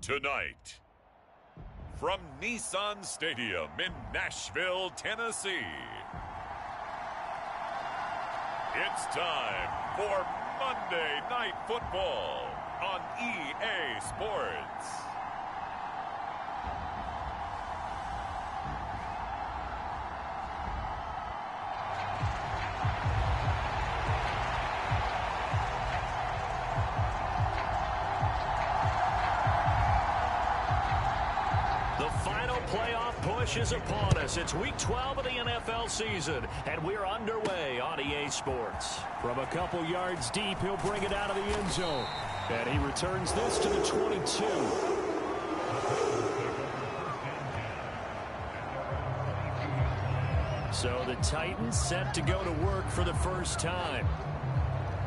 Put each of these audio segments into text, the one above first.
Tonight, from Nissan Stadium in Nashville, Tennessee, it's time for Monday Night Football on EA Sports. Playoff push is upon us. It's week 12 of the NFL season, and we're underway on EA Sports. From a couple yards deep, he'll bring it out of the end zone. And he returns this to the 22. So the Titans set to go to work for the first time.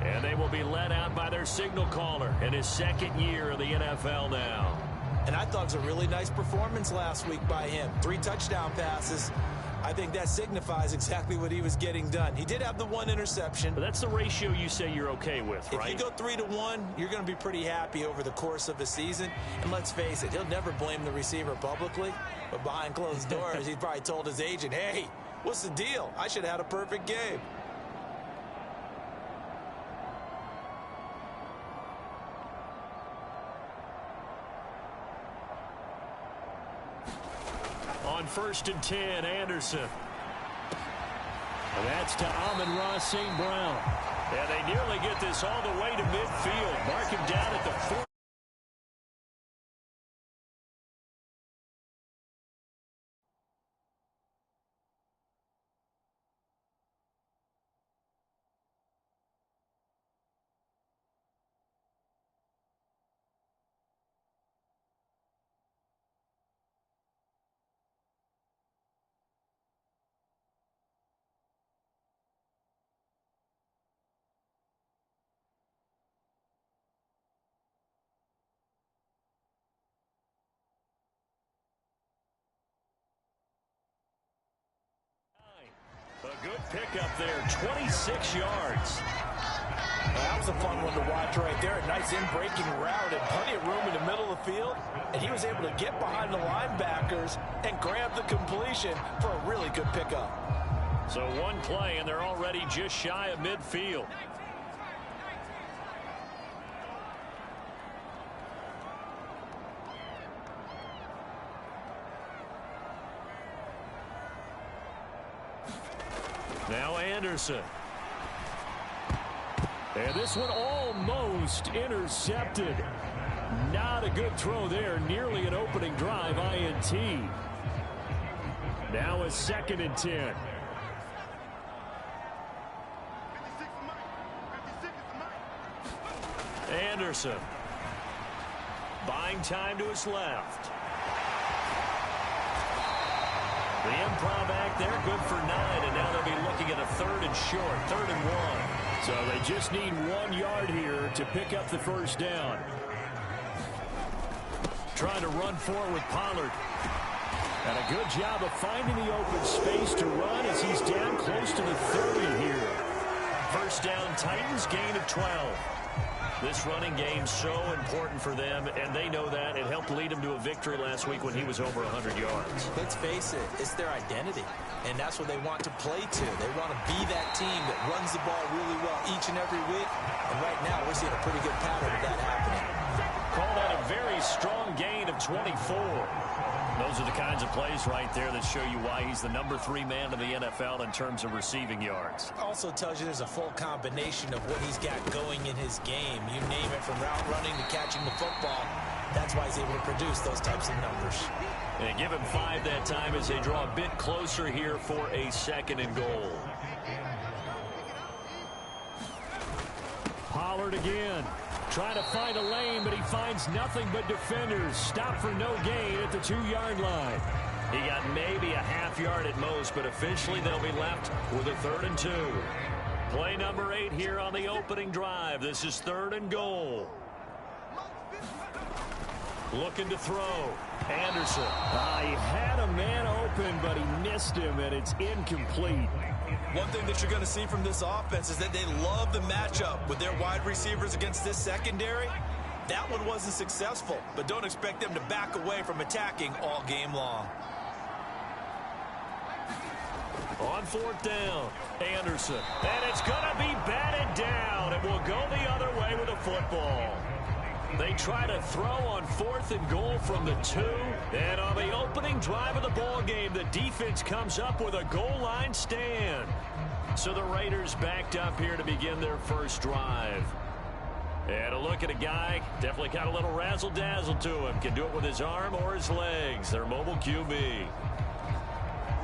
And they will be led out by their signal caller in his second year in the NFL now. And I thought it was a really nice performance last week by him. 3 touchdown passes. I think that signifies exactly what he was getting done. He did have the 1 interception. But that's the ratio you say you're okay with, right? If you go 3-1, you're going to be pretty happy over the course of a season. And let's face it, he'll never blame the receiver publicly. But behind closed doors, he's probably told his agent, hey, what's the deal? I should have had a perfect game. On 1st and 10, Anderson. And that's to Amon-Ra St. Brown. And they nearly get this all the way to midfield. Mark him down at the 4. A good pickup there, 26 yards. That was a fun one to watch right there. A nice in-breaking route and plenty of room in the middle of the field. And he was able to get behind the linebackers and grab the completion for a really good pickup. So one play, and they're already just shy of midfield. Now Anderson. And this one almost intercepted. Not a good throw there. Nearly an opening drive INT. Now a 2nd and 10. Anderson. Buying time to his left. The improv act there, good for 9, and now they'll be looking at a 3rd and short, 3rd and 1. So they just need 1 yard here to pick up the first down. Trying to run forward with Pollard. And a good job of finding the open space to run as he's down close to the 30 here. First down, Titans, gain of 12. This running game so important for them, and they know that. It helped lead them to a victory last week when he was over 100 yards. Let's face it, it's their identity, and that's what they want to play to. They want to be that team that runs the ball really well each and every week, and right now we're seeing a pretty good pattern of that happening. Called out a very strong gain of 24. Those are the kinds of plays right there that show you why he's the number 3 man in the NFL in terms of receiving yards. Also tells you there's a full combination of what he's got going in his game. You name it, from route running to catching the football. That's why he's able to produce those types of numbers. And give him 5 that time as they draw a bit closer here for a 2nd and goal. Pollard again. Trying to find a lane, but he finds nothing but defenders. Stop for no gain at the 2-yard line. He got maybe a half yard at most, but officially they'll be left with a 3rd and 2. Play number 8 here on the opening drive. This is 3rd and goal. Looking to throw. Anderson. He had a man open, but he missed him, and it's incomplete. One thing that you're going to see from this offense is that they love the matchup with their wide receivers against this secondary. That one wasn't successful, but don't expect them to back away from attacking all game long. On fourth down, Anderson. And it's going to be batted down. It will go the other way with a football. They try to throw on 4th and goal from the 2. And on the opening drive of the ball game, the defense comes up with a goal line stand. So the Raiders backed up here to begin their first drive. And a look at a guy, definitely got a little razzle-dazzle to him. Can do it with his arm or his legs. Their mobile QB.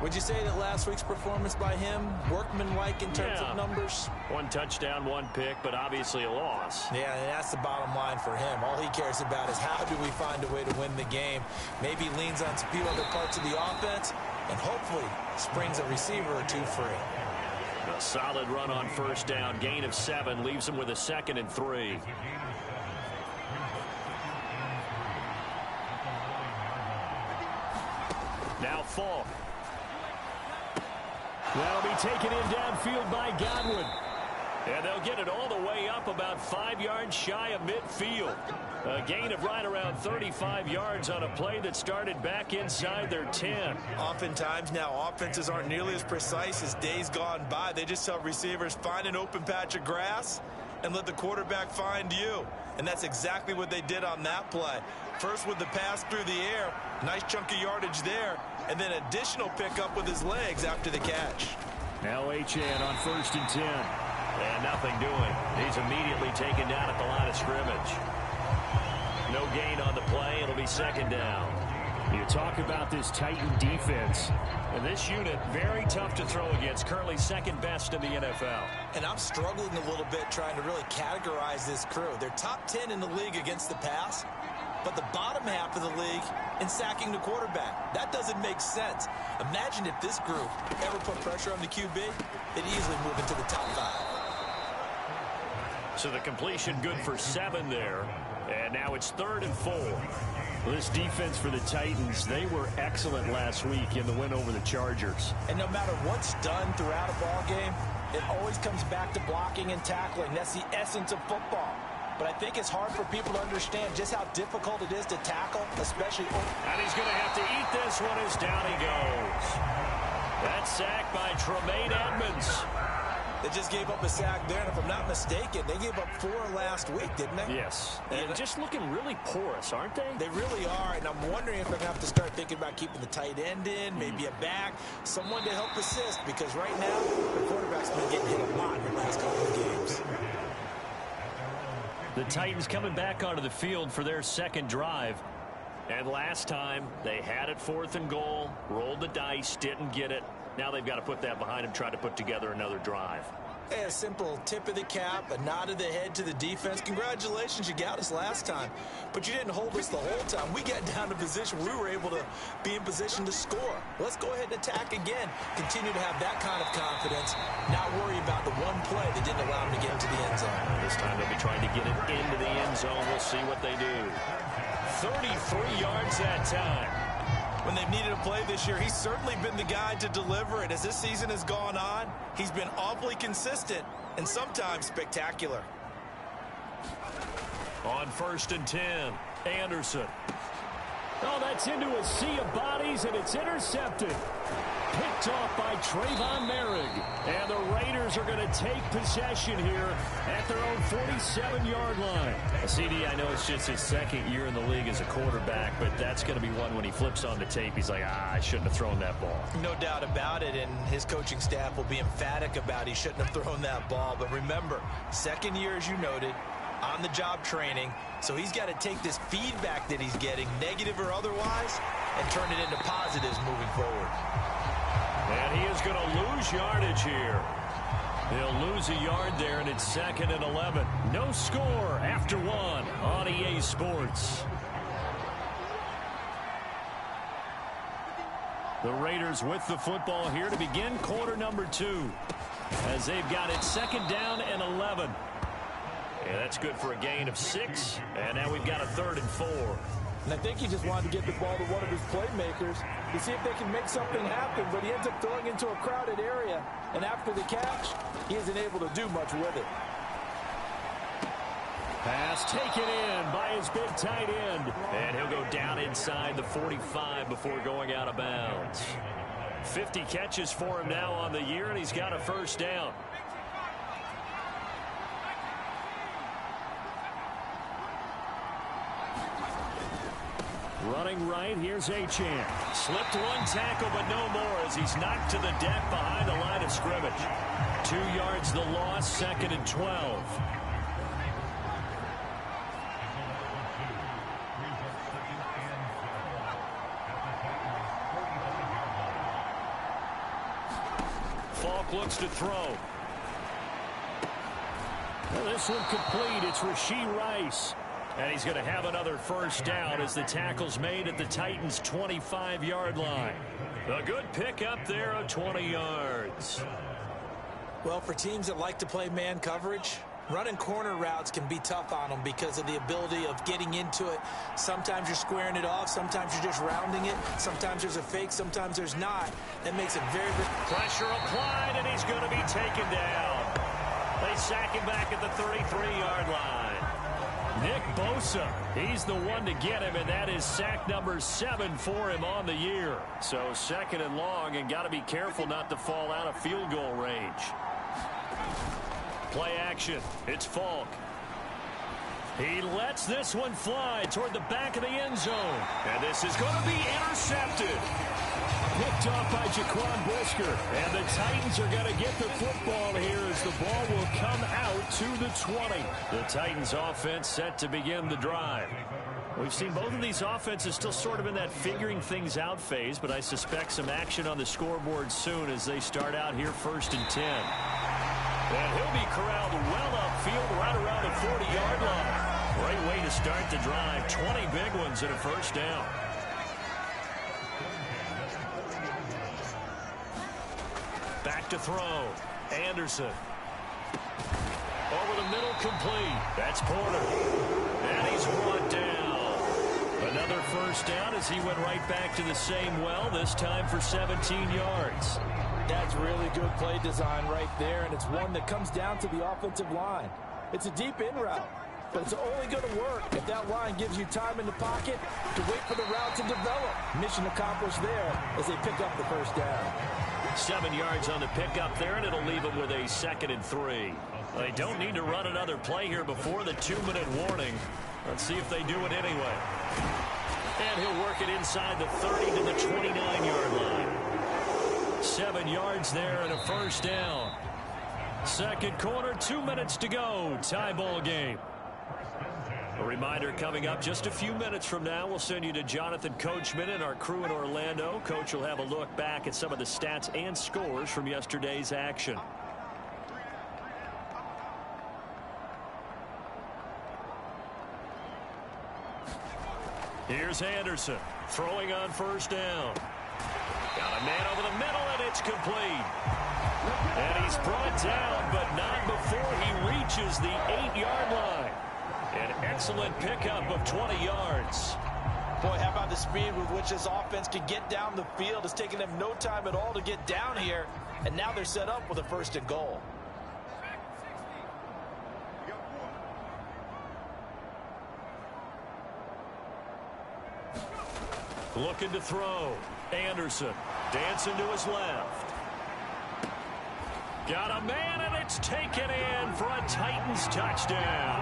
Would you say that last week's performance by him, workmanlike in terms of numbers? 1 touchdown, 1 pick, but obviously a loss. Yeah, and that's the bottom line for him. All he cares about is how do we find a way to win the game. Maybe leans on a few other parts of the offense, and hopefully springs a receiver or 2 free. A solid run on first down. Gain of 7 leaves him with a 2nd and 3. Now Falk. That'll be taken in downfield by Godwin. And they'll get it all the way up about 5 yards shy of midfield. A gain of right around 35 yards on a play that started back inside their 10. Oftentimes now offenses aren't nearly as precise as days gone by. They just tell receivers, find an open patch of grass and let the quarterback find you. And that's exactly what they did on that play. First with the pass through the air, nice chunk of yardage there, and then additional pickup with his legs after the catch. Now Achane on 1st and 10. And nothing doing. He's immediately taken down at the line of scrimmage. No gain on the play. It'll be 2nd down. You talk about this Titan defense. And this unit, very tough to throw against. Currently 2nd best in the NFL. And I'm struggling a little bit trying to really categorize this crew. They're top 10 in the league against the pass, but the bottom half of the league in sacking the quarterback. That doesn't make sense. Imagine if this group ever put pressure on the QB, they'd easily move into the top 5. So the completion good for 7 there. And now it's 3rd and 4. This defense for the Titans, they were excellent last week in the win over the Chargers. And no matter what's done throughout a ball game, it always comes back to blocking and tackling. That's the essence of football. But I think it's hard for people to understand just how difficult it is to tackle, especially. And he's going to have to eat this one as down he goes. That sack by Tremaine Edmonds. They just gave up a sack there, and if I'm not mistaken, they gave up 4 last week, didn't they? Yes. And just looking really porous, aren't they? They really are, and I'm wondering if they're going to have to start thinking about keeping the tight end in, maybe a back, someone to help assist, because right now, the quarterback's been getting hit a lot in the last couple of games. The Titans coming back onto the field for their 2nd drive. And last time, they had it 4th and goal, rolled the dice, didn't get it. Now they've got to put that behind them, try to put together another drive. A simple tip of the cap, a nod of the head to the defense. Congratulations, you got us last time. But you didn't hold us the whole time. We got down to position we were able to be in position to score. Let's go ahead and attack again. Continue to have that kind of confidence. Not worry about the one play that didn't allow them to get into the end zone. This time they'll be trying to get it into the end zone. We'll see what they do. 33 yards that time. When they've needed a play this year, he's certainly been the guy to deliver it. As this season has gone on, he's been awfully consistent and sometimes spectacular. On 1st and 10, Anderson. Oh, that's into a sea of bodies, and it's intercepted. Picked off by Trayvon Merrick. And the Raiders are going to take possession here at their own 47-yard line. CD, I know it's just his 2nd year in the league as a quarterback, but that's going to be one when he flips on the tape, he's like, I shouldn't have thrown that ball. No doubt about it, and his coaching staff will be emphatic about he shouldn't have thrown that ball. But remember, 2nd year, as you noted, on-the-job training, so he's got to take this feedback that he's getting, negative or otherwise, and turn it into positives moving forward. And he is going to lose yardage here. He'll lose a yard there, and it's 2nd and 11. No score after 1 on EA Sports. The Raiders with the football here to begin quarter number 2. As they've got it 2nd down and 11. Yeah, that's good for a gain of 6. And now we've got a 3rd and 4. And I think he just wanted to get the ball to one of his playmakers to see if they can make something happen, but he ends up throwing into a crowded area. And after the catch, he isn't able to do much with it. Pass taken in by his big tight end. And he'll go down inside the 45 before going out of bounds. 50 catches for him now on the year, and he's got a first down. Running right, here's Achane. Slipped one tackle, but no more as he's knocked to the deck behind the line of scrimmage. 2 yards the loss, 2nd and 12. Falk looks to throw. Well, this one complete. It's Rashee Rice. And he's going to have another first down as the tackle's made at the Titans' 25-yard line. A good pickup there of 20 yards. Well, for teams that like to play man coverage, running corner routes can be tough on them because of the ability of getting into it. Sometimes you're squaring it off. Sometimes you're just rounding it. Sometimes there's a fake. Sometimes there's not. That makes it very, very... Pressure applied, and he's going to be taken down. They sack him back at the 33-yard line. Nick Bosa, he's the one to get him, and that is sack number 7 for him on the year. So 2nd and long, and got to be careful not to fall out of field goal range. Play action. It's Falk. He lets this one fly toward the back of the end zone. And this is going to be intercepted. Picked off by Jaquan Brisker. And the Titans are going to get the football here as the ball will come out to the 20. The Titans offense set to begin the drive. We've seen both of these offenses still sort of in that figuring things out phase, but I suspect some action on the scoreboard soon as they start out here 1st and 10. And he'll be corralled well upfield right around the 40-yard line. Great way to start the drive. 20 big ones and a first down. Back to throw. Anderson. Over the middle, complete. That's Porter. And he's brought down. Another first down as he went right back to the same well, this time for 17 yards. That's really good play design right there, and it's one that comes down to the offensive line. It's a deep in route, but it's only going to work if that line gives you time in the pocket to wait for the route to develop. Mission accomplished there as they pick up the first down. 7 yards on the pickup there, and it'll leave them with a 2nd and 3. They don't need to run another play here before the 2-minute warning. Let's see if they do it anyway. And he'll work it inside the 30 to the 29-yard line. 7 yards there and a first down. Second quarter, 2 minutes to go. Tie ball game. A reminder coming up just a few minutes from now. We'll send you to Jonathan Coachman and our crew in Orlando. Coach will have a look back at some of the stats and scores from yesterday's action. Here's Anderson throwing on first down. Got a man over the middle, and it's complete. And he's brought down, but not before he reaches the 8-yard line. An excellent pickup of 20 yards. Boy, how about the speed with which this offense can get down the field? It's taken them no time at all to get down here, and now they're set up with a 1st and goal. Looking to throw. Anderson dancing to his left. Got a man, and it's taken in for a Titans touchdown.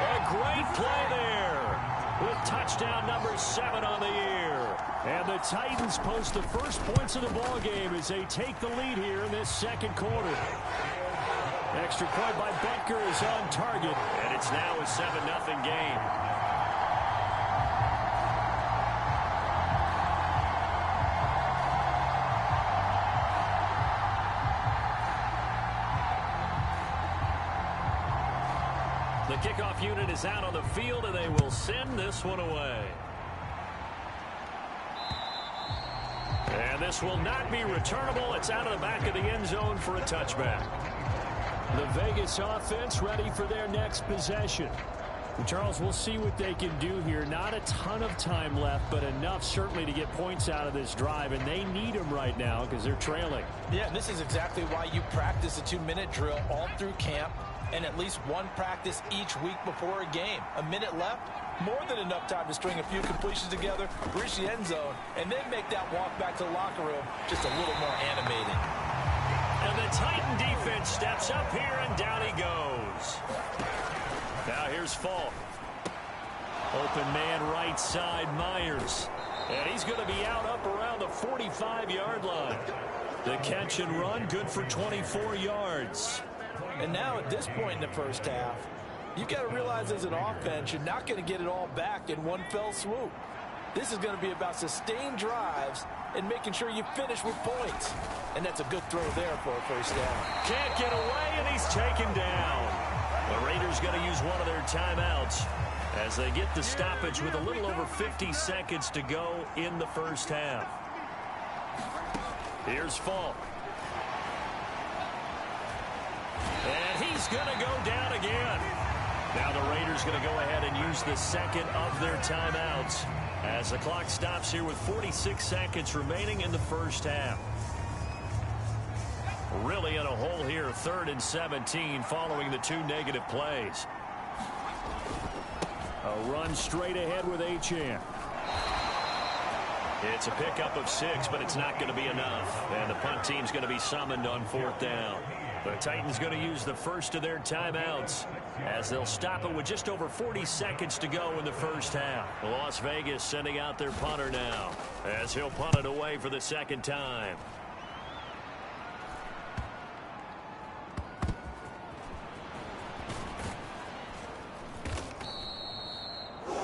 A great play there with touchdown number 7 on the year. And the Titans post the first points of the ball game as they take the lead here in this second quarter. Extra point by Butker is on target, and it's now a 7-0 game. The kickoff unit is out on the field, and they will send this one away. And this will not be returnable. It's out of the back of the end zone for a touchback. The Vegas offense ready for their next possession. Charles, we'll see what they can do here. Not a ton of time left, but enough certainly to get points out of this drive, and they need them right now because they're trailing. Yeah, and this is exactly why you practice a 2-minute drill all through camp and at least one practice each week before a game. A minute left, more than enough time to string a few completions together, reach the end zone, and then make that walk back to the locker room just a little more animated. And the Titan defense steps up here, and down he goes. Now here's Falk. Open man right side, Myers. And he's going to be out up around the 45-yard line. The catch and run, good for 24 yards. And now at this point in the first half, you've got to realize as an offense, you're not going to get it all back in one fell swoop. This is going to be about sustained drives and making sure you finish with points. And that's a good throw there for a first down. Can't get away, and he's taken down. The Raiders going to use one of their timeouts as they get the stoppage with a little over 50 seconds to go in the first half. Here's Falk. And he's going to go down again. Now the Raiders going to go ahead and use the second of their timeouts as the clock stops here with 46 seconds remaining in the first half. Really in a hole here, 3rd and 17 following the 2 negative plays. A run straight ahead with Achane. It's a pickup of 6, but it's not going to be enough. And the punt team's going to be summoned on 4th down. The Titans going to use the first of their timeouts as they'll stop it with just over 40 seconds to go in the first half. Las Vegas sending out their punter now as he'll punt it away for the second time.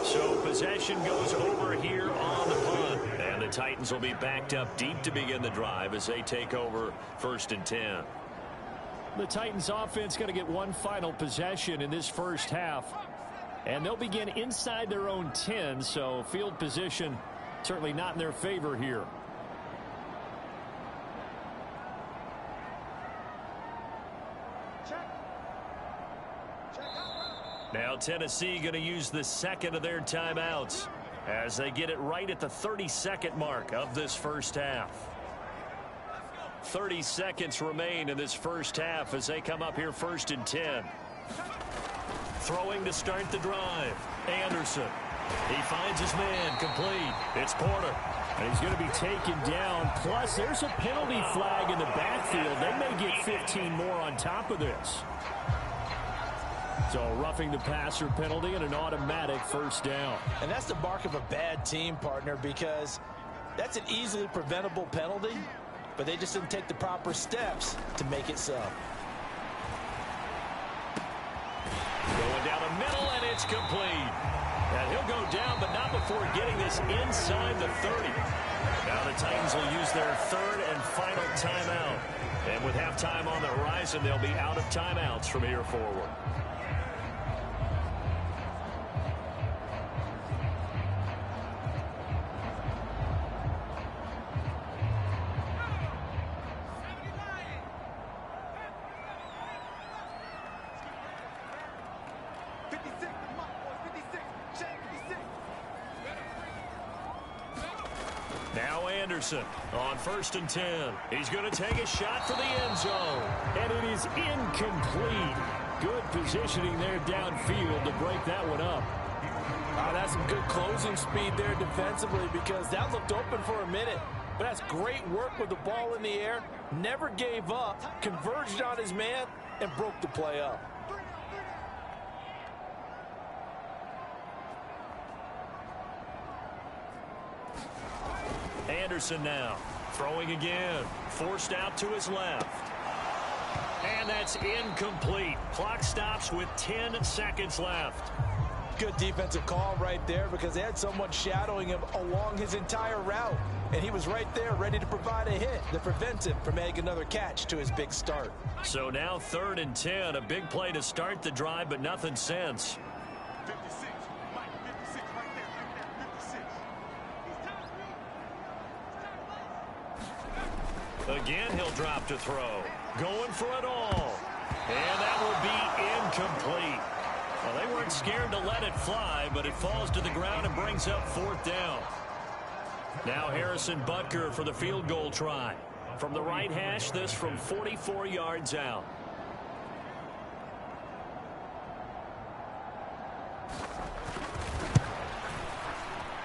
So possession goes over here on the punt. And the Titans will be backed up deep to begin the drive as they take over 1st and 10. The Titans offense going to get one final possession in this first half. And they'll begin inside their own 10, so field position certainly not in their favor here. Now Tennessee going to use the second of their timeouts as they get it right at the 30-second mark of this first half. 30 seconds remain in this first half as they come up here 1st and 10. Throwing to start the drive. Anderson. He finds his man complete. It's Porter. And he's going to be taken down. Plus, there's a penalty flag in the backfield. They may get 15 more on top of this. So roughing the passer penalty and an automatic first down. And that's the mark of a bad team, partner, because that's an easily preventable penalty, but they just didn't take the proper steps to make it so. Going down the middle, and it's complete. And he'll go down, but not before getting this inside the 30. Now the Titans will use their 3rd and final timeout. And with halftime on the horizon, they'll be out of timeouts from here forward. Now Anderson on 1st and 10. He's going to take a shot for the end zone. And it is incomplete. Good positioning there downfield to break that one up. That's some good closing speed there defensively because that looked open for a minute. But that's great work with the ball in the air. Never gave up, converged on his man, and broke the play up. Anderson now throwing again. Forced out to his left. And that's incomplete. Clock stops with 10 seconds left. Good defensive call right there because they had someone shadowing him along his entire route. And he was right there ready to provide a hit that prevents him from making another catch to his big start. So now 3rd and 10. A big play to start the drive, but nothing since. 56. Mike, 56 right there. 56. Again, he'll drop to throw. Going for it all. And that will be incomplete. Well, they weren't scared to let it fly, but it falls to the ground and brings up 4th down. Now Harrison Butker for the field goal try. From the right hash, this from 44 yards out.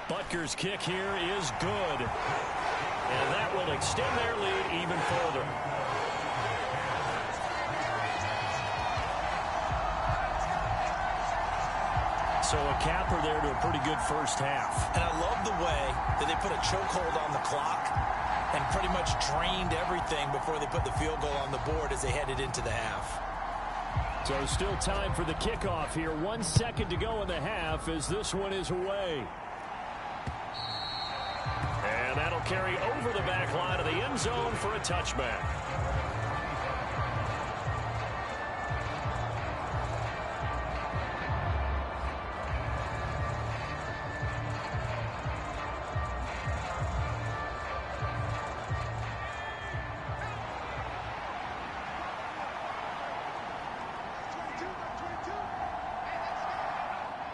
Butker's kick here is good. And that will extend their lead even further. So a capper there to a pretty good first half. And I love the way that they put a chokehold on the clock and pretty much drained everything before they put the field goal on the board as they headed into the half. So still time for the kickoff here. 1 second to go in the half as this one is away. And that'll carry over the back line of the end zone for a touchback.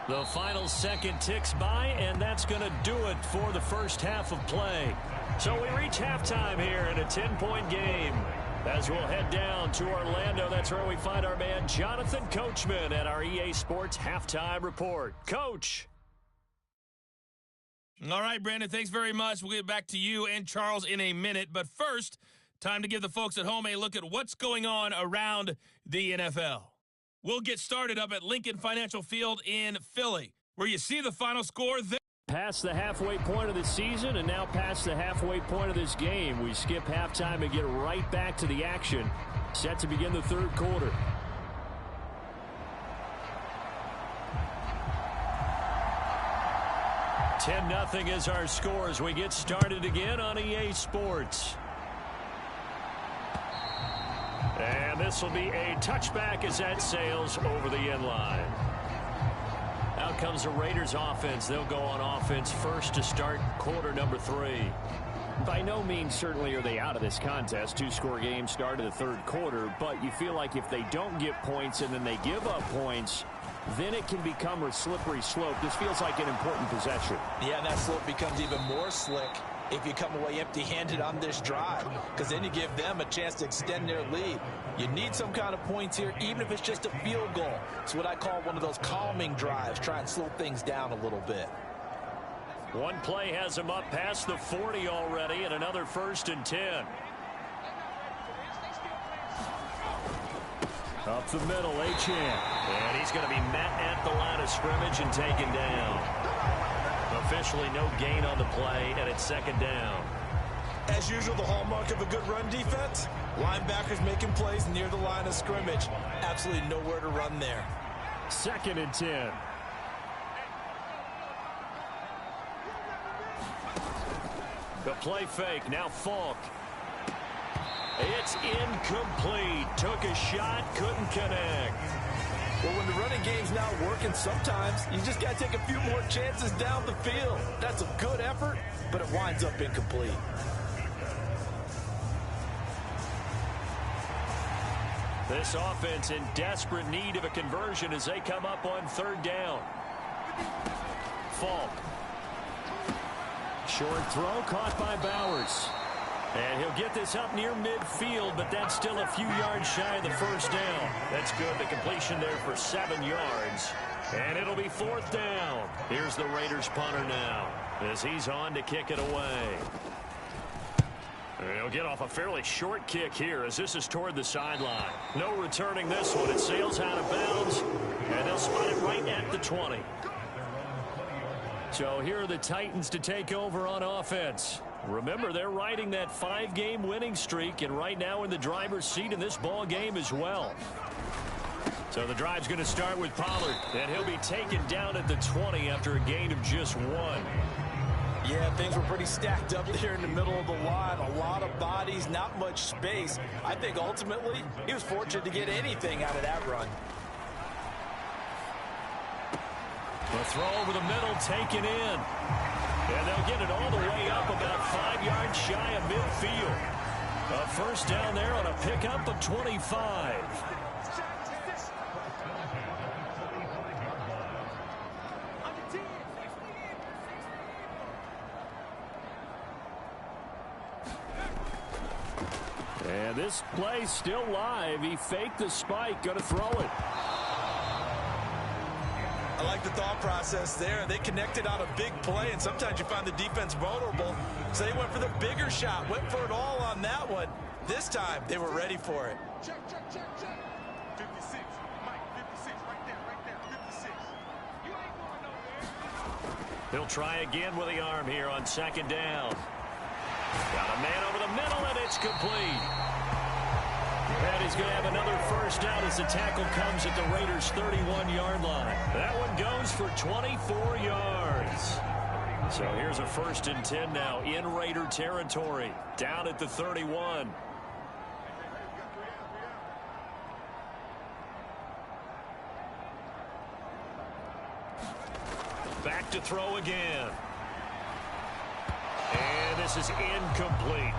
The final second ticks by, and that's going to do it for the first half of play. So we reach halftime here in a 10-point game. As we'll head down to Orlando, that's where we find our man Jonathan Coachman at our EA Sports Halftime Report. Coach. All right, Brandon, thanks very much. We'll get back to you and Charles in a minute. But first, time to give the folks at home a look at what's going on around the NFL. We'll get started up at Lincoln Financial Field in Philly, where you see the final score there. Past the halfway point of the season and now past the halfway point of this game. We skip halftime and get right back to the action. Set to begin the third quarter. $10-0 is our score as we get started again on EA Sports. And this will be a touchback as that sails over the end line. Out comes the Raiders offense. They'll go on offense first to start quarter number 3. By no means certainly are they out of this contest. 2-score game start of the third quarter, but you feel like if they don't get points and then they give up points, then it can become a slippery slope. This feels like an important possession. Yeah, and that slope becomes even more slick if you come away empty-handed on this drive, because then you give them a chance to extend their lead. You need some kind of points here, even if it's just a field goal. It's what I call one of those calming drives. Try and slow things down a little bit. One play has him up past the 40 already, and another 1st and 10. Up the middle, Achane. And he's going to be met at the line of scrimmage and taken down. Officially no gain on the play, and it's 2nd down. As usual, the hallmark of a good run defense, linebackers making plays near the line of scrimmage. Absolutely nowhere to run there. 2nd and 10. The play fake, now Falk. It's incomplete. Took a shot, couldn't connect. Well, when the running game's not working, sometimes you just got to take a few more chances down the field. That's a good effort, but it winds up incomplete. This offense in desperate need of a conversion as they come up on 3rd down. Falk. Short throw caught by Bowers. And he'll get this up near midfield, but that's still a few yards shy of the 1st down. That's good. The completion there for 7 yards. And it'll be 4th down. Here's the Raiders punter now as he's on to kick it away. He'll get off a fairly short kick here as this is toward the sideline. No returning this one. It sails out of bounds, and they'll spot it right at the 20. So here are the Titans to take over on offense. Remember, they're riding that 5-game winning streak, and right now in the driver's seat in this ball game as well. So the drive's going to start with Pollard, and he'll be taken down at the 20 after a gain of just 1. Yeah, things were pretty stacked up there in the middle of the line. A lot of bodies, not much space. I think ultimately he was fortunate to get anything out of that run. The throw over the middle taken in. And they'll get it all the way up about 5 yards shy of midfield. A 1st down there on a pickup of 25. And this play's still live. He faked the spike, going to throw it. I like the thought process there. They connected on a big play, and sometimes you find the defense vulnerable. So they went for the bigger shot, went for it all on that one. This time, they were ready for it. Check. 56. Mike, 56. Right there. 56. You ain't going nowhere. He'll try again with the arm here on second down. Got a man over the middle, and it's complete. And he's going to have another first down as the tackle comes at the Raiders' 31-yard line. That one goes for 24 yards. So here's a 1st and 10 now in Raider territory, down at the 31. Back to throw again. And this is incomplete.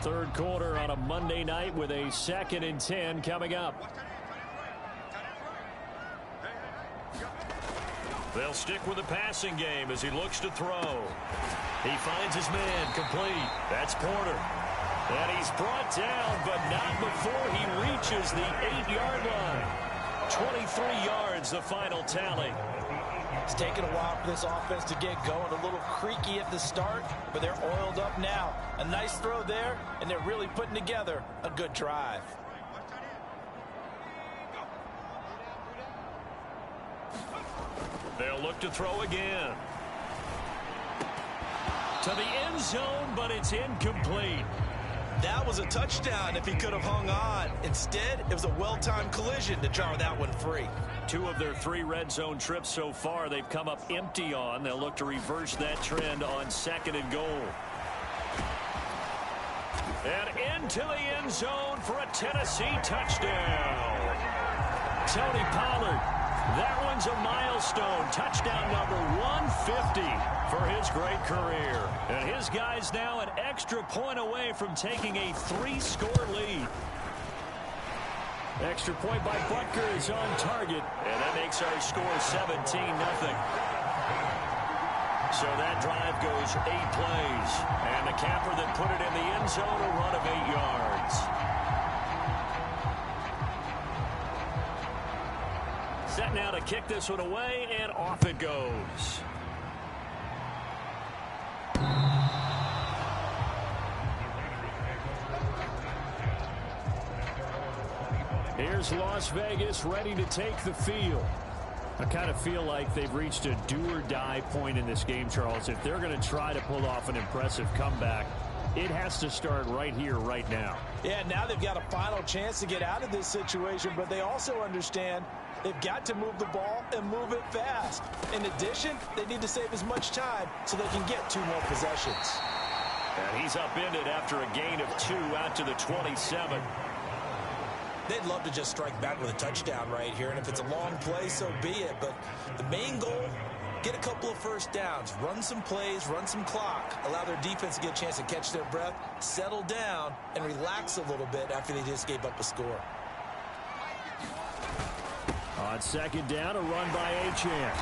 Third quarter on a Monday night with a 2nd and 10 coming up. They'll stick with the passing game as he looks to throw. He finds his man complete. That's Porter. And he's brought down, but not before he reaches the 8-yard line. 23 yards, the final tally. It's taken a while for this offense to get going. A little creaky at the start, but they're oiled up now. A nice throw there, and they're really putting together a good drive. They'll look to throw again. To the end zone, but it's incomplete. That was a touchdown if he could have hung on. Instead, it was a well-timed collision to jar that one free. 2 of their 3 red zone trips so far they've come up empty on. They'll look to reverse that trend on 2nd and goal. And into the end zone for a Tennessee touchdown. Tony Pollard. That one's a milestone. Touchdown number 150 for his great career. And his guys now an extra point away from taking a 3-score lead. Extra point by Butker is on target. And that makes our score 17-0. So that drive goes 8 plays. And the capper that put it in the end zone, a run of 8 yards. Set now to kick this one away, and off it goes. Here's Las Vegas ready to take the field. I kind of feel like they've reached a do-or-die point in this game, Charles. If they're going to try to pull off an impressive comeback, it has to start right here, right now. Yeah, now they've got a final chance to get out of this situation, but they also understand they've got to move the ball and move it fast. In addition, they need to save as much time so they can get 2 more possessions. And he's upended after a gain of 2 out to the 27. They'd love to just strike back with a touchdown right here, and if it's a long play, so be it. But the main goal, get a couple of first downs, run some plays, run some clock, allow their defense to get a chance to catch their breath, settle down, and relax a little bit after they just gave up a score. On 2nd down, a run by Achane.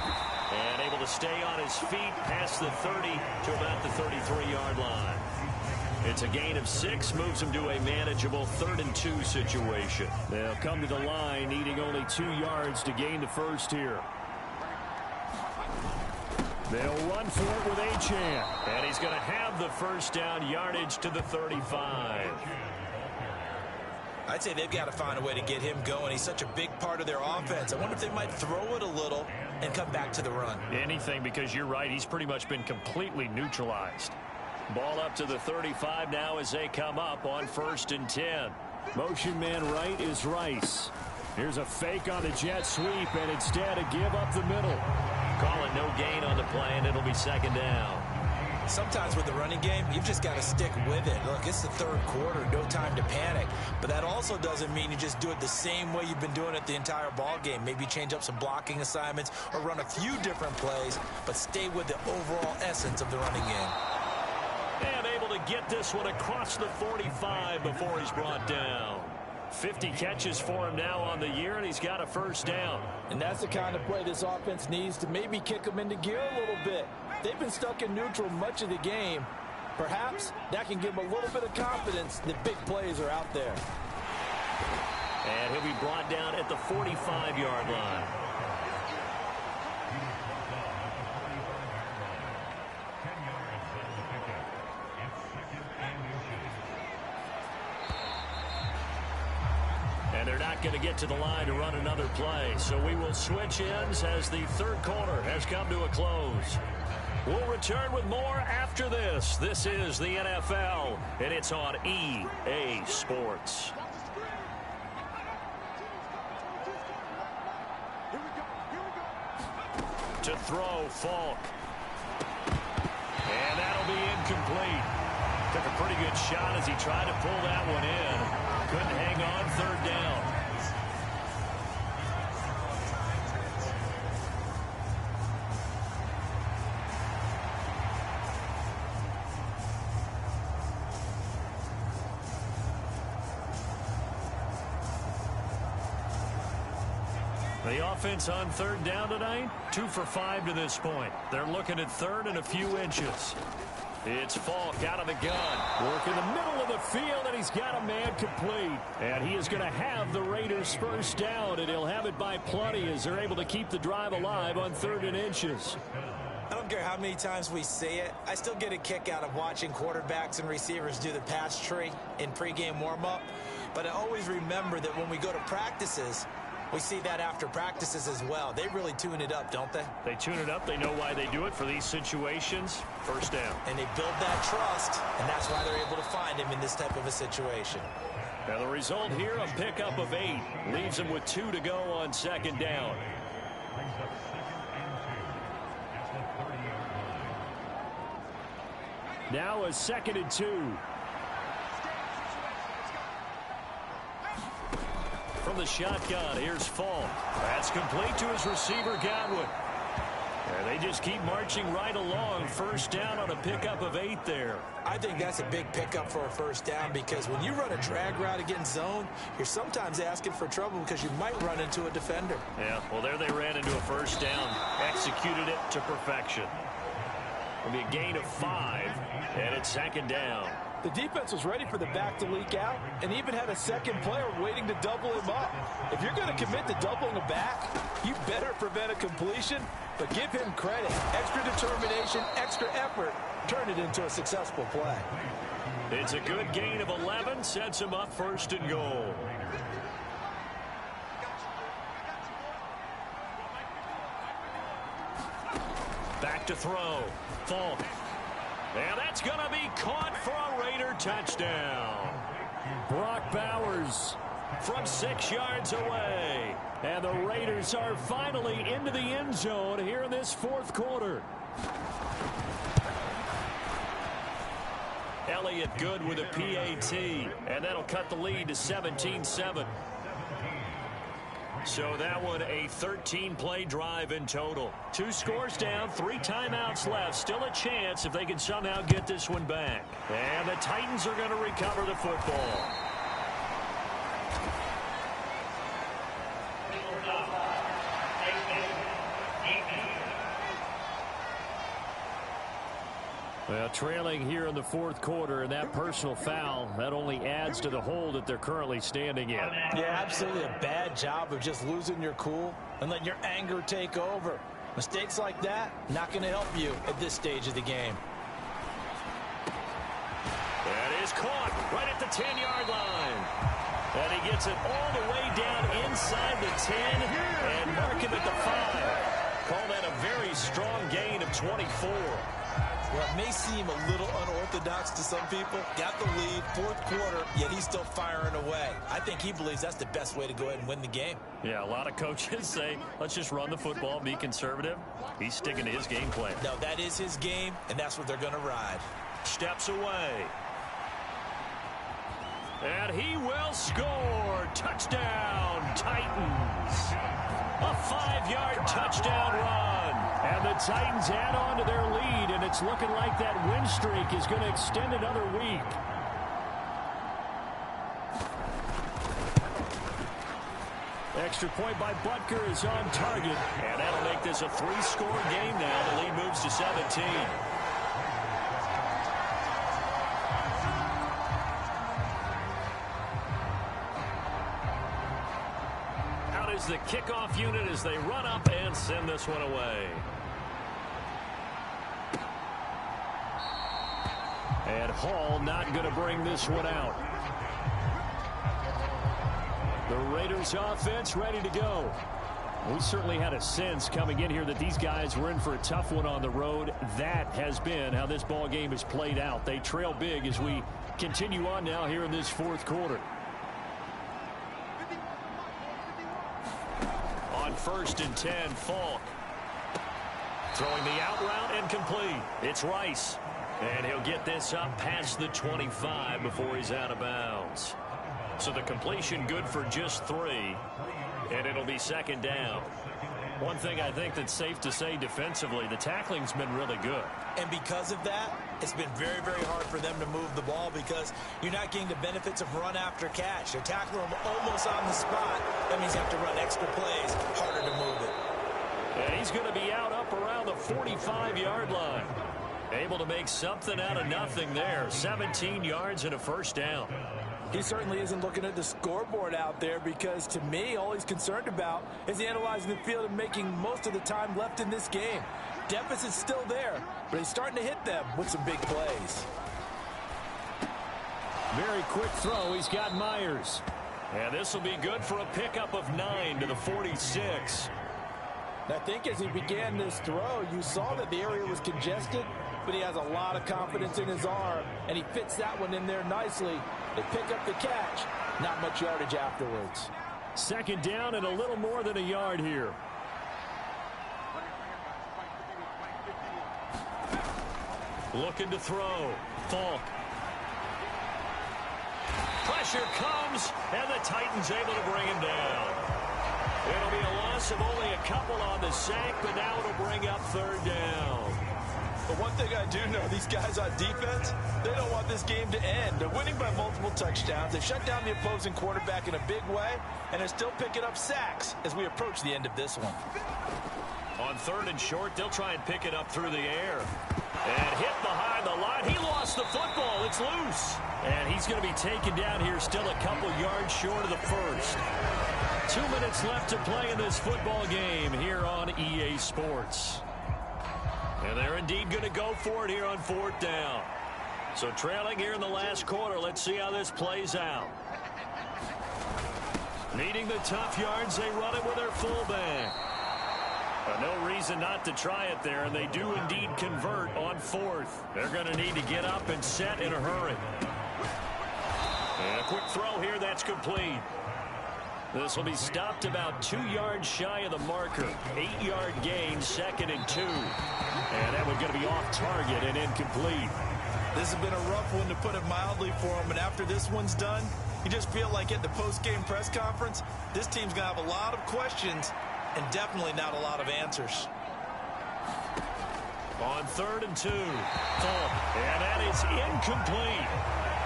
And able to stay on his feet past the 30 to about the 33-yard line. It's a gain of 6, moves him to a manageable 3rd and 2 situation. They'll come to the line, needing only 2 yards to gain the first here. They'll run for it with Achane. And he's going to have the first down, yardage to the 35. I'd say they've got to find a way to get him going. He's such a big part of their offense. I wonder if they might throw it a little and come back to the run. Anything, because you're right, he's pretty much been completely neutralized. Ball up to the 35 now as they come up on 1st and 10. Motion man right is Rice. Here's a fake on the jet sweep, and instead a give up the middle. Call it no gain on the play, and it'll be 2nd down. Sometimes with the running game, you've just got to stick with it. Look, it's the 3rd quarter, no time to panic. But that also doesn't mean you just do it the same way you've been doing it the entire ball game. Maybe change up some blocking assignments or run a few different plays, but stay with the overall essence of the running game. And able to get this one across the 45 before he's brought down. 50 catches for him now on the year, and he's got a first down. And that's the kind of play this offense needs to maybe kick them into gear a little bit. They've been stuck in neutral much of the game. Perhaps that can give them a little bit of confidence that big plays are out there. And he'll be brought down at the 45-yard line. And they're not going to get to the line to run another play. So we will switch ends as the third quarter has come to a close. We'll return with more after this. This is the NFL, and it's on EA Sports. To throw, Falk. And that'll be incomplete. Took a pretty good shot as he tried to pull that one in. Couldn't hang on, third down. The offense on third down tonight, 2 for 5 to this point. They're looking at third and a few inches. It's Falk out of the gun. Work in the middle of the field, and he's got a man complete. And he is going to have the Raiders first down, and he'll have it by plenty as they're able to keep the drive alive on 3rd and inches. I don't care how many times we say it, I still get a kick out of watching quarterbacks and receivers do the pass tree in pregame warm-up. But I always remember that when we go to practices, we see that after practices as well. They really tune it up, don't they? They tune it up. They know why they do it for these situations. First down. And they build that trust, and that's why they're able to find him in this type of a situation. Now the result here, a pickup of 8. Leaves them with 2 to go on 2nd down. Now a 2nd and 2. From the shotgun, here's Falk. That's complete to his receiver, Godwin. And they just keep marching right along. First down on a pickup of 8 there. I think that's a big pickup for a first down because when you run a drag route against zone, you're sometimes asking for trouble because you might run into a defender. Yeah, well, there they ran into a first down. Executed it to perfection. It'll be a gain of 5, and it's 2nd down. The defense was ready for the back to leak out and even had a second player waiting to double him up. If you're going to commit to doubling a back, you better prevent a completion, but give him credit. Extra determination, extra effort, turn it into a successful play. It's a good gain of 11, sets him up 1st and goal. Back to throw. Falk. And that's going to be caught for a Raider touchdown. Brock Bowers from 6 yards away. And the Raiders are finally into the end zone here in this 4th quarter. Elliott good with a PAT. And that'll cut the lead to 17-7. So that one a 13-play drive in total. 2 scores down, 3 timeouts left. Still a chance if they can somehow get this one back. And the Titans are going to recover the football. Well, trailing here in the 4th quarter, and that personal foul, that only adds to the hole that they're currently standing in. Yeah, absolutely a bad job of just losing your cool and letting your anger take over. Mistakes like that, not going to help you at this stage of the game. That is caught right at the 10-yard line. And he gets it all the way down inside the 10 and mark him at the 5. Call that a very strong gain of 24. Well, it may seem a little unorthodox to some people. Got the lead, 4th quarter, yet he's still firing away. I think he believes that's the best way to go ahead and win the game. Yeah, a lot of coaches say, let's just run the football, be conservative. He's sticking to his game plan. No, that is his game, and that's what they're going to ride. Steps away. And he will score. Touchdown, Titans. A 5-yard touchdown run. And the Titans add on to their lead, and it's looking like that win streak is going to extend another week. Extra point by Butker is on target. And that'll make this a 3-score game now. The lead moves to 17. Out is the kickoff unit as they run up and send this one away. And Hall not going to bring this one out. The Raiders offense ready to go. We certainly had a sense coming in here that these guys were in for a tough one on the road. That has been how this ball game has played out. They trail big as we continue on now here in this fourth quarter. On 1st and 10, Falk. Throwing the out route and complete. It's Rice. And he'll get this up past the 25 before he's out of bounds. So the completion good for just 3. And it'll be 2nd down. One thing I think that's safe to say defensively, the tackling's been really good. And because of that, it's been very, very hard for them to move the ball because you're not getting the benefits of run after catch. They're tackling them almost on the spot. That means you have to run extra plays, harder to move it. And he's going to be out up around the 45-yard line. Able to make something out of nothing there. 17 yards and a 1st down. He certainly isn't looking at the scoreboard out there because, to me, all he's concerned about is analyzing the field and making most of the time left in this game. Deficit's still there, but he's starting to hit them with some big plays. Very quick throw. He's got Myers. And this will be good for a pickup of 9 to the 46. I think as he began this throw, you saw that the area was congested, but he has a lot of confidence in his arm, and he fits that one in there nicely. They pick up the catch. Not much yardage afterwards. 2nd down and a little more than a yard here. Looking to throw. Falk. Pressure comes, and the Titans able to bring him down. It'll be a loss of only a couple on the sack, but now it'll bring up 3rd down. But one thing I do know, these guys on defense, they don't want this game to end. They're winning by multiple touchdowns. They shut down the opposing quarterback in a big way, and they're still picking up sacks as we approach the end of this one. On 3rd and short, they'll try and pick it up through the air. And hit behind the line. He lost the football. It's loose. And he's going to be taken down here still a couple yards short of the 1st. 2 minutes left to play in this football game here on EA Sports. And they're indeed going to go for it here on 4th down. So trailing here in the last quarter. Let's see how this plays out. Needing the tough yards, they run it with their fullback. No reason not to try it there, and they do indeed convert on 4th. They're going to need to get up and set in a hurry. And a quick throw here, that's complete. This will be stopped about 2 yards shy of the marker. 8-yard gain, 2nd and 2. And that one's going to be off target and incomplete. This has been a rough one, to put it mildly, for him. And after this one's done, you just feel like at the post-game press conference, this team's going to have a lot of questions and definitely not a lot of answers. On 3rd and 2. And that is incomplete.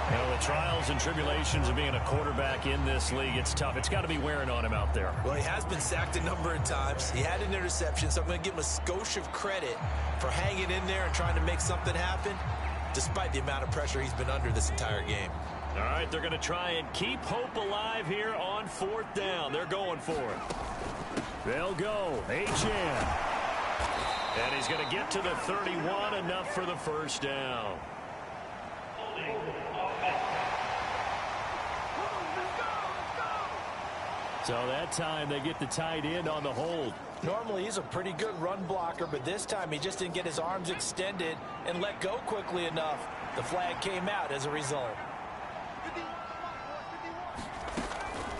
You know, the trials and tribulations of being a quarterback in this league, it's tough. It's got to be wearing on him out there. Well, he has been sacked a number of times. He had an interception, so I'm going to give him a skosh of credit for hanging in there and trying to make something happen, despite the amount of pressure he's been under this entire game. All right, they're going to try and keep hope alive here on 4th down. They're going for it. They'll go. H.M. And he's going to get to the 31, enough for the 1st down. So that time they get the tight end on the hold. Normally he's a pretty good run blocker, but this time he just didn't get his arms extended and let go quickly enough. The flag came out as a result.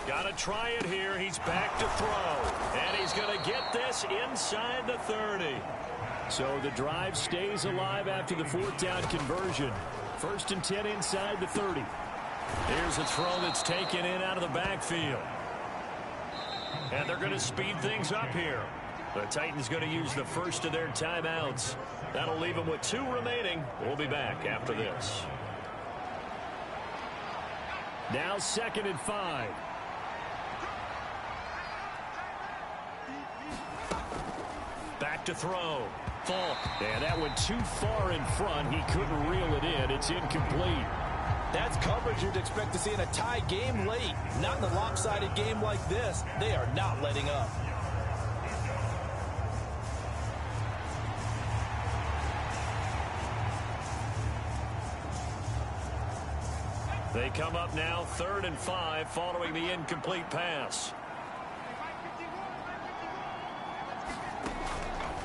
Got to try it here. He's back to throw. And he's going to get this inside the 30. So the drive stays alive after the 4th down conversion. 1st and 10 inside the 30. Here's a throw that's taken in out of the backfield. And they're going to speed things up here. The Titans going to use the first of their timeouts. That'll leave them with 2 remaining. We'll be back after this. Now 2nd and 5. to throw. Falk. And that went too far in front. He couldn't reel it in. It's incomplete. That's coverage you'd expect to see in a tie game late. Not in a lopsided game like this. They are not letting up. They come up now 3rd and 5 following the incomplete pass.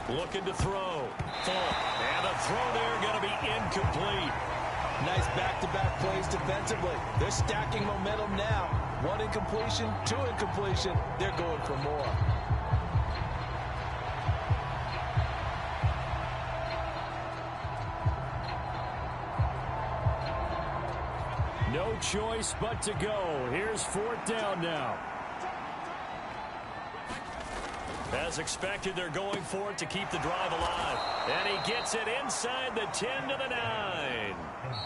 Looking to throw. Falk. And a throw there going to be incomplete. Nice back-to-back plays defensively. They're stacking momentum now. 1 incompletion, 2 incompletion. They're going for more. No choice but to go. Here's 4th down now. As expected, they're going for it to keep the drive alive. And he gets it inside the 10 to the 9.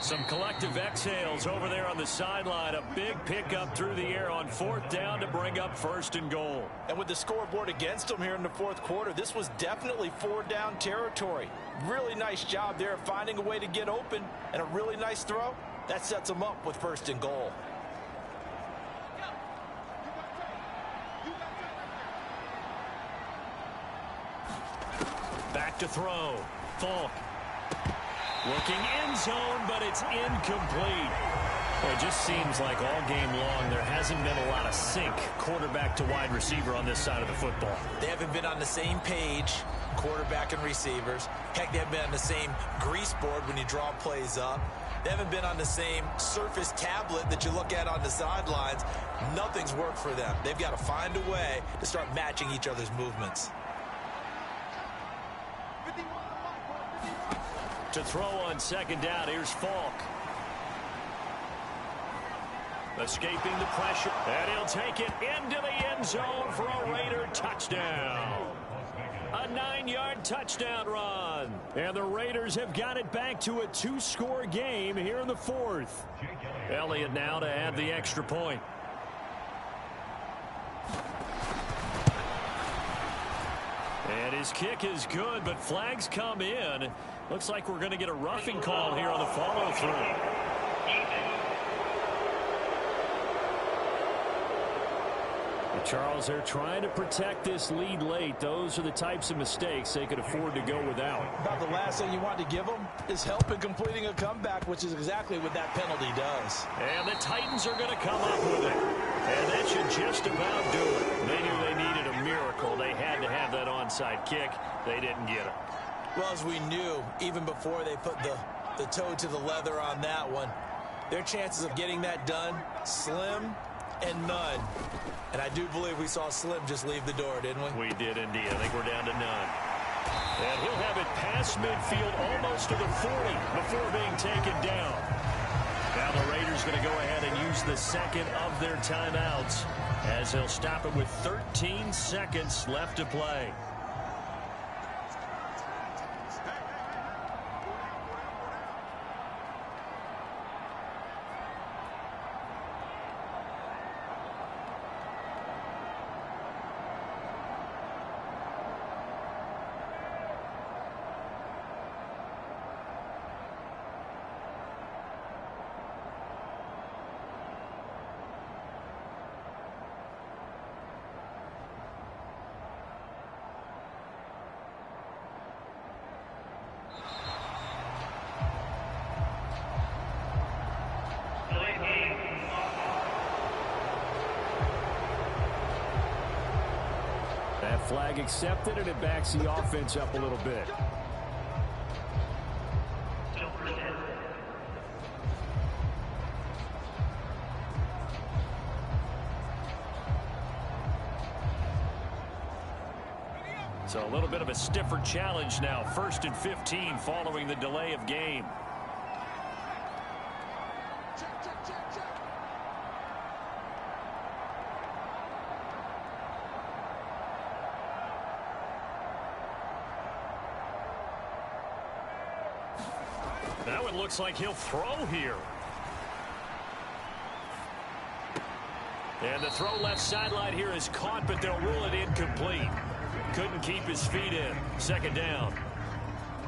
Some collective exhales over there on the sideline. A big pickup through the air on 4th down to bring up 1st and goal. And with the scoreboard against them here in the 4th quarter, this was definitely 4-down territory. Really nice job there of finding a way to get open, and a really nice throw. That sets them up with 1st and goal. Back to throw. Falk. Looking end zone, but it's incomplete. Well, it just seems like all game long there hasn't been a lot of sync quarterback to wide receiver on this side of the football. They haven't been on the same page, quarterback and receivers. Heck, they haven't been on the same grease board when you draw plays up. They haven't been on the same surface tablet that you look at on the sidelines. Nothing's worked for them. They've got to find a way to start matching each other's movements. To throw on 2nd down, here's Falk. Escaping the pressure, and he'll take it into the end zone for a Raider touchdown. A 9-yard touchdown run. And the Raiders have got it back to a 2-score game here in the 4th. Elliott now to add the extra point. And his kick is good, but flags come in. Looks like we're going to get a roughing call here on the follow-through. Charles, they're trying to protect this lead late. Those are the types of mistakes they could afford to go without. About the last thing you want to give them is help in completing a comeback, which is exactly what that penalty does. And the Titans are going to come up with it. And that should just about do it. They knew they needed a miracle. They had to have that onside kick. They didn't get it. Well, as we knew, even before they put the toe to the leather on that one, their chances of getting that done, slim and none. And I do believe we saw Slim just leave the door, didn't we? We did indeed. I think we're down to none. And he'll have it past midfield almost to the 40 before being taken down. Now the Raiders going to go ahead and use the 2nd of their timeouts as they'll stop it with 13 seconds left to play. Flag accepted, and it backs the offense up a little bit. So a little bit of a stiffer challenge now. 1st and 15 following the delay of game. Now it looks like he'll throw here. And the throw left sideline here is caught, but they'll rule it incomplete. Couldn't keep his feet in. Second down.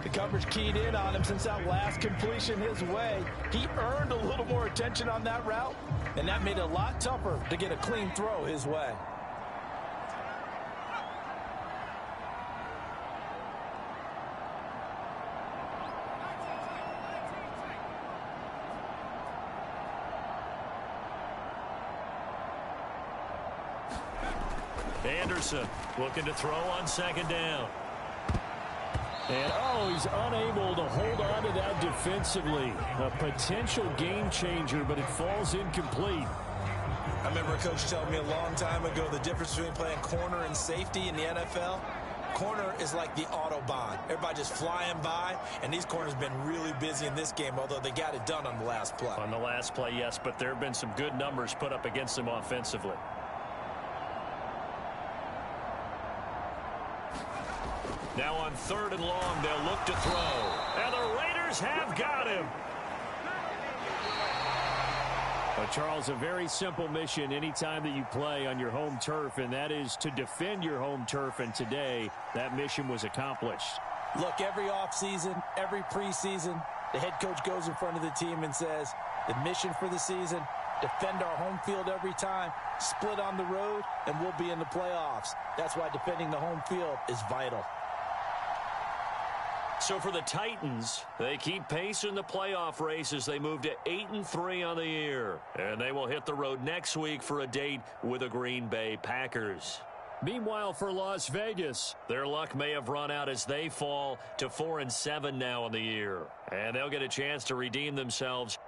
The coverage keyed in on him since that last completion his way. He earned a little more attention on that route, and that made it a lot tougher to get a clean throw his way. Anderson looking to throw on second down. And, he's unable to hold on to that defensively. A potential game changer, but it falls incomplete. I remember a coach telling me a long time ago the difference between playing corner and safety in the NFL. Corner is like the Autobahn. Everybody just flying by, and these corners have been really busy in this game, although they got it done on the last play. On the last play, yes, but there have been some good numbers put up against them offensively. Now on 3rd and long, they'll look to throw. And the Raiders have got him. But Charles, a very simple mission anytime that you play on your home turf, and that is to defend your home turf. And today, that mission was accomplished. Look, every offseason, every preseason, the head coach goes in front of the team and says, the mission for the season, defend our home field every time, split on the road, and we'll be in the playoffs. That's why defending the home field is vital. So for the Titans, they keep pace in the playoff race as they move to 8-3 on the year. And they will hit the road next week for a date with the Green Bay Packers. Meanwhile, for Las Vegas, their luck may have run out as they fall to 4-7 now in the year. And they'll get a chance to redeem themselves